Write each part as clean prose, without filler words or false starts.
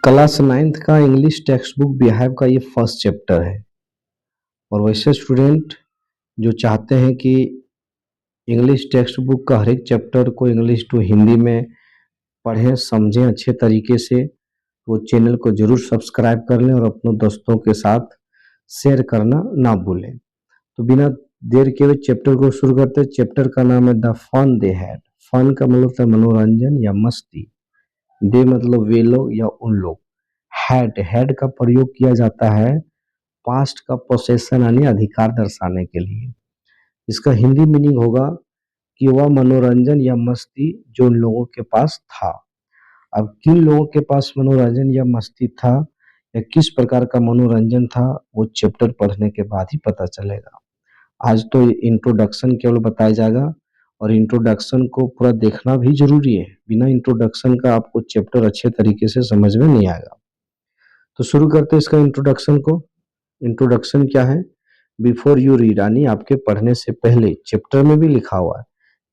Class 9th का English text book behave का ये फर्स्ट चैप्टर है। और वैसे स्टूडेंट जो चाहते हैं कि इंग्लिश टेक्स्ट बुक का हर एक चैप्टर को इंग्लिश टू हिंदी में पढ़ें, समझें अच्छे तरीके से, वो चैनल को ज़रूर सब्सक्राइब कर लें और अपने दोस्तों के साथ शेयर करना ना भूलें। तो बिना देर के हुए चैप्टर को शुरू करते हैं। चैप्टर का नाम है the fun they had. Fun का मतलब है मनोरंजन या मस्ती। दे मतलब वे लोग या उन लोग। हैड का प्रयोग किया जाता है पास्ट का पोसेशन यानी अधिकार दर्शाने के लिए। इसका हिंदी मीनिंग होगा कि वह मनोरंजन या मस्ती जो उन लोगों के पास था। अब किन लोगों के पास मनोरंजन या मस्ती था या किस प्रकार का मनोरंजन था, वो चैप्टर पढ़ने के बाद ही पता चलेगा। आज तो इंट्रोडक्शन केवल बताया जाएगा और इंट्रोडक्शन को पूरा देखना भी जरूरी है। बिना इंट्रोडक्शन का आपको चैप्टर अच्छे तरीके से समझ में नहीं आएगा। तो शुरू करते हैं इसका इंट्रोडक्शन को। इंट्रोडक्शन क्या है? बिफोर यू रीड यानी आपके पढ़ने से पहले, चैप्टर में भी लिखा हुआ है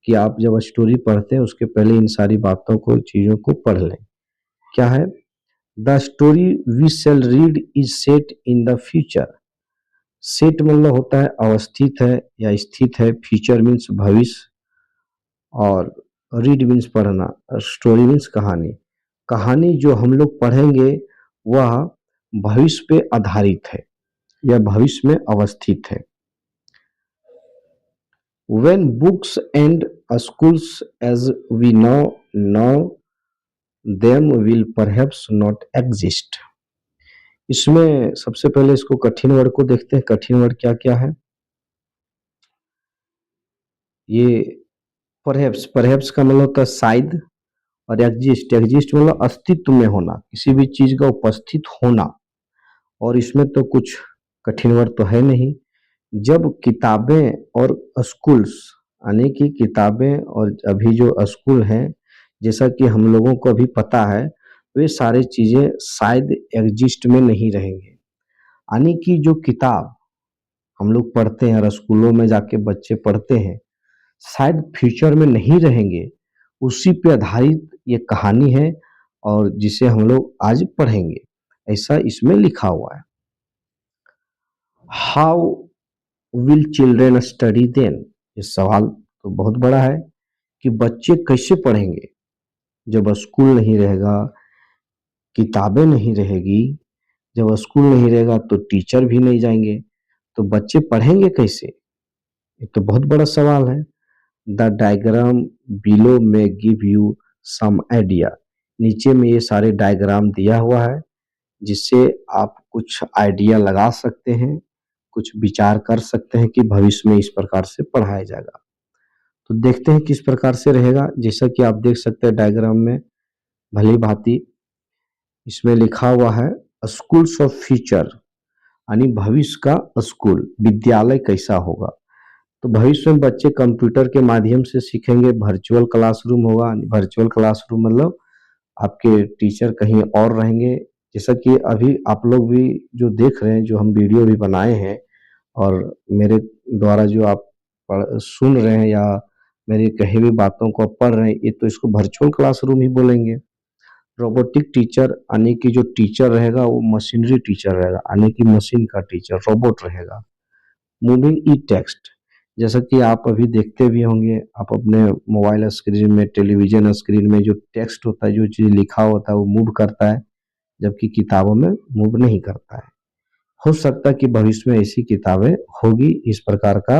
कि आप जब स्टोरी पढ़ते हैं उसके पहले इन सारी बातों को, चीजों को पढ़ लें। क्या है? The story we shall read is set in the future. Set मतलब होता है अवस्थित है या स्थित है, फ्यूचर मीन्स भविष्य, और रीड मीन्स पढ़ना, स्टोरी मीन्स कहानी। कहानी जो हम लोग पढ़ेंगे वह भविष्य पे आधारित है या भविष्य में अवस्थित है। When books and schools as we know them will perhaps not exist। इसमें सबसे पहले इसको कठिन वर्ड को देखते हैं। कठिन वर्ड क्या क्या है? ये परहैप्स का मतलब होता है शायद, और एग्जिस्ट मतलब अस्तित्व में होना, किसी भी चीज का उपस्थित होना। और इसमें तो कुछ कठिन वर्ड तो है नहीं। जब किताबें और स्कूल्स यानी कि किताबें और अभी जो स्कूल हैं, जैसा कि हम लोगों को अभी पता है, वे सारी चीजें शायद एग्जिस्ट में नहीं रहेंगे। यानी कि जो किताब हम लोग पढ़ते हैं और स्कूलों में जाके बच्चे पढ़ते हैं, शायद फ्यूचर में नहीं रहेंगे। उसी पे आधारित ये कहानी है और जिसे हम लोग आज पढ़ेंगे, ऐसा इसमें लिखा हुआ है। How will children study then? ये सवाल तो बहुत बड़ा है कि बच्चे कैसे पढ़ेंगे जब स्कूल नहीं रहेगा, किताबें नहीं रहेगी। जब स्कूल नहीं रहेगा तो टीचर भी नहीं जाएंगे, तो बच्चे पढ़ेंगे कैसे? ये तो बहुत बड़ा सवाल है। द डायग्राम बिलो में गिव यू सम आइडिया। नीचे में ये सारे डायग्राम दिया हुआ है जिससे आप कुछ आइडिया लगा सकते हैं, कुछ विचार कर सकते हैं कि भविष्य में इस प्रकार से पढ़ाया जाएगा। तो देखते हैं किस प्रकार से रहेगा। जैसा कि आप देख सकते हैं डायग्राम में भली भांति इसमें लिखा हुआ है स्कूल्स ऑफ फ्यूचर यानी भविष्य का स्कूल, विद्यालय कैसा होगा। तो भविष्य में बच्चे कंप्यूटर के माध्यम से सीखेंगे, वर्चुअल क्लासरूम होगा। वर्चुअल क्लासरूम मतलब आपके टीचर कहीं और रहेंगे। जैसा कि अभी आप लोग भी जो देख रहे हैं, जो हम वीडियो भी बनाए हैं और मेरे द्वारा जो आप सुन रहे हैं या मेरी कही हुई बातों को आप पढ़ रहे हैं, ये तो इसको वर्चुअल क्लासरूम ही बोलेंगे। रोबोटिक टीचर यानी कि जो टीचर रहेगा वो मशीनरी टीचर रहेगा, यानी कि मशीन का टीचर, रोबोट रहेगा। मूविंग ई टेक्स्ट, जैसा कि आप अभी देखते भी होंगे, आप अपने मोबाइल स्क्रीन में, टेलीविजन स्क्रीन में जो टेक्स्ट होता है, जो चीज लिखा होता है वो मूव करता है, जबकि किताबों में मूव नहीं करता है। हो सकता है कि भविष्य में ऐसी किताबें होगी, इस प्रकार का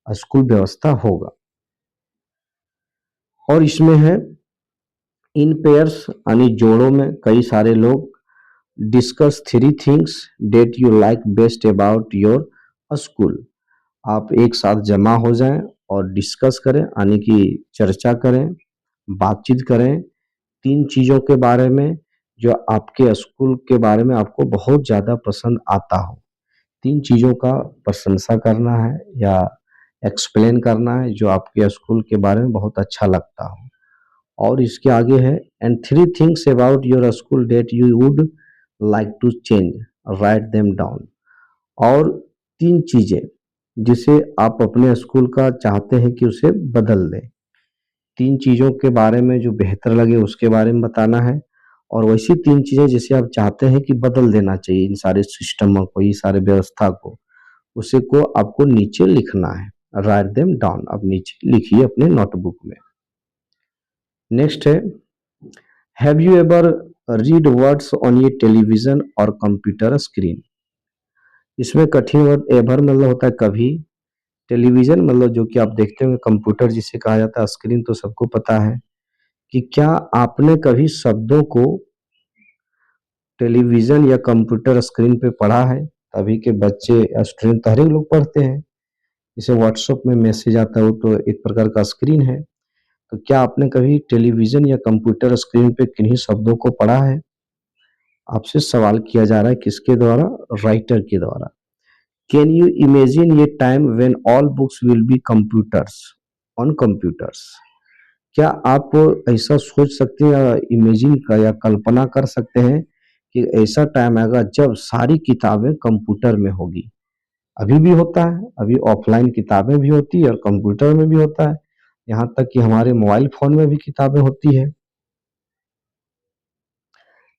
स्कूल व्यवस्था होगा। और इसमें है इन पेयर्स यानी जोड़ों में कई सारे लोग discuss 3 things that you like best about your school. आप एक साथ जमा हो जाएं और डिस्कस करें यानी कि चर्चा करें, बातचीत करें 3 चीजों के बारे में जो आपके स्कूल के बारे में आपको बहुत ज्यादा पसंद आता हो। 3 चीजों का प्रशंसा करना है या एक्सप्लेन करना है जो आपके स्कूल के बारे में बहुत अच्छा लगता हो। और इसके आगे है and 3 things about your school that you would like to change, write them down. और 3 चीजें जिसे आप अपने स्कूल का चाहते हैं कि उसे बदल दें। 3 चीजों के बारे में जो बेहतर लगे उसके बारे में बताना है और वैसी 3 चीज़ें जैसे आप चाहते हैं कि बदल देना चाहिए इन सारे सिस्टमों को, ये सारे व्यवस्था को, उसी को आपको नीचे लिखना है। राइट देम डाउन, आप नीचे लिखिए अपने नोटबुक में। नेक्स्ट है, have you ever read words on ये टेलीविजन और कंप्यूटर स्क्रीन। इसमें कठिन वर्ड एवर मतलब होता है कभी, टेलीविजन मतलब जो कि आप देखते होंगे, कंप्यूटर जिसे कहा जाता है, स्क्रीन तो सबको पता है कि क्या आपने कभी शब्दों को टेलीविजन या कंप्यूटर स्क्रीन पे पढ़ा है। अभी के बच्चे या स्टूडेंट तो हर एक लोग पढ़ते हैं, जैसे व्हाट्सएप में मैसेज आता है वो तो एक प्रकार का स्क्रीन है। तो क्या आपने कभी टेलीविजन या कंप्यूटर स्क्रीन पे किन्हीं शब्दों को पढ़ा है? आपसे सवाल किया जा रहा है किसके द्वारा? राइटर के द्वारा। कैन यू इमेजिन ये time when all books will be computers on computers. क्या आप ऐसा सोच सकते हैं या इमेजिन का या कल्पना कर सकते हैं कि ऐसा टाइम आएगा जब सारी किताबें कंप्यूटर में होगी। अभी भी होता है, अभी ऑफलाइन किताबें भी होती है और कंप्यूटर में भी होता है, यहाँ तक कि हमारे मोबाइल फोन में भी किताबें होती है।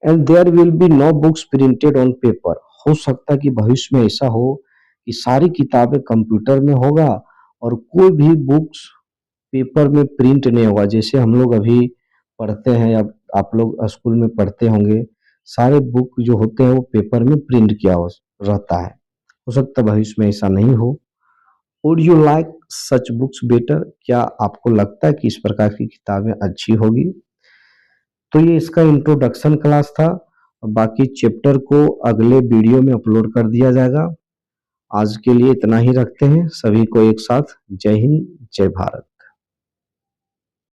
And there will be no books printed on paper. हो सकता है कि भविष्य में ऐसा हो कि सारी किताबें कंप्यूटर में होगा और कोई भी बुक्स पेपर में प्रिंट नहीं होगा। जैसे हम लोग अभी पढ़ते हैं या आप लोग स्कूल में पढ़ते होंगे, सारे बुक जो होते हैं वो पेपर में प्रिंट किया रहता है। हो सकता है भविष्य में ऐसा नहीं हो। Would you like such books better. क्या आपको लगता है कि इस प्रकार की किताबें अच्छी होगी? तो ये इसका इंट्रोडक्शन क्लास था। बाकी चैप्टर को अगले वीडियो में अपलोड कर दिया जाएगा। आज के लिए इतना ही रखते हैं। सभी को एक साथ जय हिंद, जय भारत।